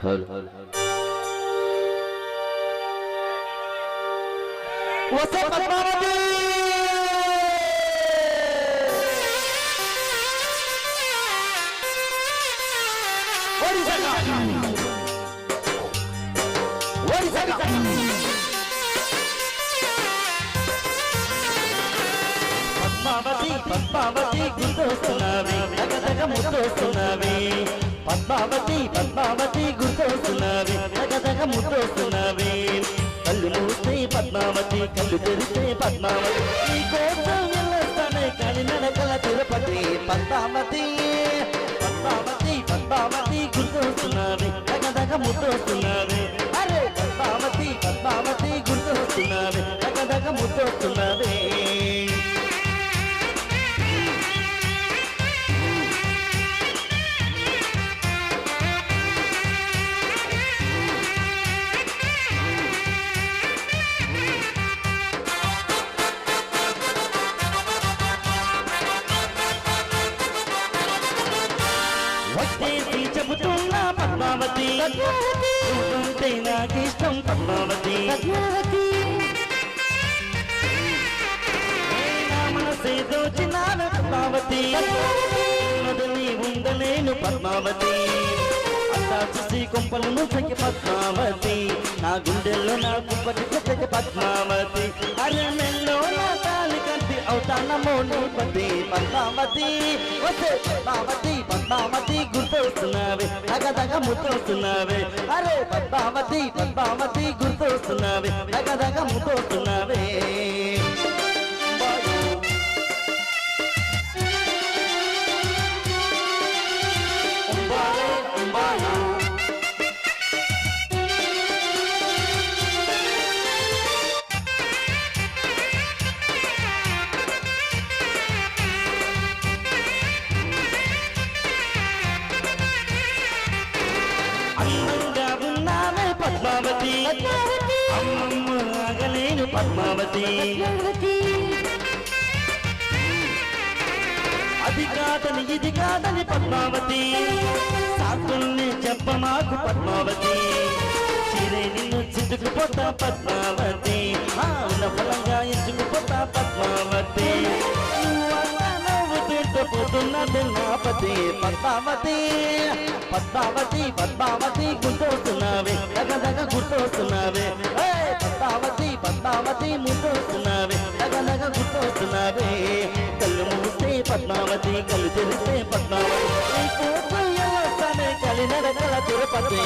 hello వస్తే పద్మావతి పద్మావతి పద్మావతి గుర్తొస్తున్నావి దగ్గ ముద్దొస్తున్నావి పద్మావతి పద్మావతి గుర్తొస్తున్నావి దగ్గ ముద్దొస్తున్నావి కళ్ళు మూస్తే పద్మావతి కళ్ళు తెరిస్తే పద్మావతి నీ కోసం వెళ్ళొస్తానే కలినడకల తిరుపతి పద్మావతి పద్మావతి పద్మావతి గుర్తొస్తున్నావి దగ్గ ముద్దొస్తున్నావి అరే పద్మావతి పద్మావతి గుర్తొస్తున్నావి దగ్గ ముద్దొస్తున్నావి వచ్చేసి చెబుతున్నా పద్మావతి నువ్వుంటే నాకిష్టం పద్మావతి నా మనసేదో చిన్నాను పద్మావతి మొదలి ఉండలేను పద్మావతి అంతా చూసి కొంపలను చెక్కి పద్మావతి నా గుండెల్లో నా కుంపటి చెక్కి పద్మావతి అరే మెల్లో నా తాలి కంటి అవుతానమో నీపతి పద్మావతి వస్తే పద్మావతి పద్మావతి గుర్తొస్తున్నావే దగ్గ ముద్దొస్తున్నావే అరే పద్మావతి పద్మావతి గుర్తొస్తున్నావే దగ్గ ముద్దొస్తున్నావే అందంగా ఉన్నావే పద్మావతి అమ్మమ్మ ఆగలేను పద్మావతి అది కాదని ఇది కాదని పద్మావతి సాకుల్ని చెప్ప మాకు పద్మావతి చిరే నిన్ను చితుకుపోతా పద్మావతి ఉన్న ఫలంగా ఎంచుకుపోతా పద్మావతి పోతున్నది నాపతి పద్మావతి పద్మావతి పద్మావతి గుర్తొస్తున్నావే దగ్గ గుర్తొస్తున్నావే పద్మావతి పద్మావతి ముందొస్తున్నావే దగ్గ గుర్తొస్తున్నావే కళ్ళు మూస్తే పద్మావతి కళ్ళు తెరిస్తే పద్మావతి కలినడకల తిరుపతి